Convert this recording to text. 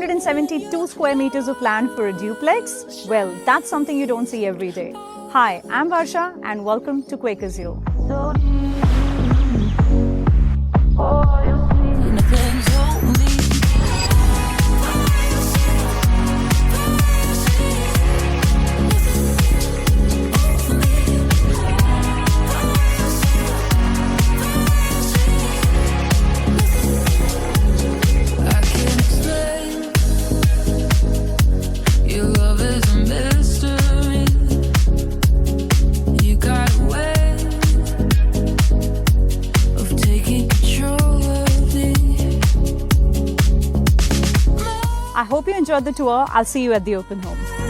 272 square meters of land for a duplex? Well, that's something you don't see every day. Hi, I'm Varsha and welcome to Quakers. I hope you enjoyed the tour. I'll see you at the open home.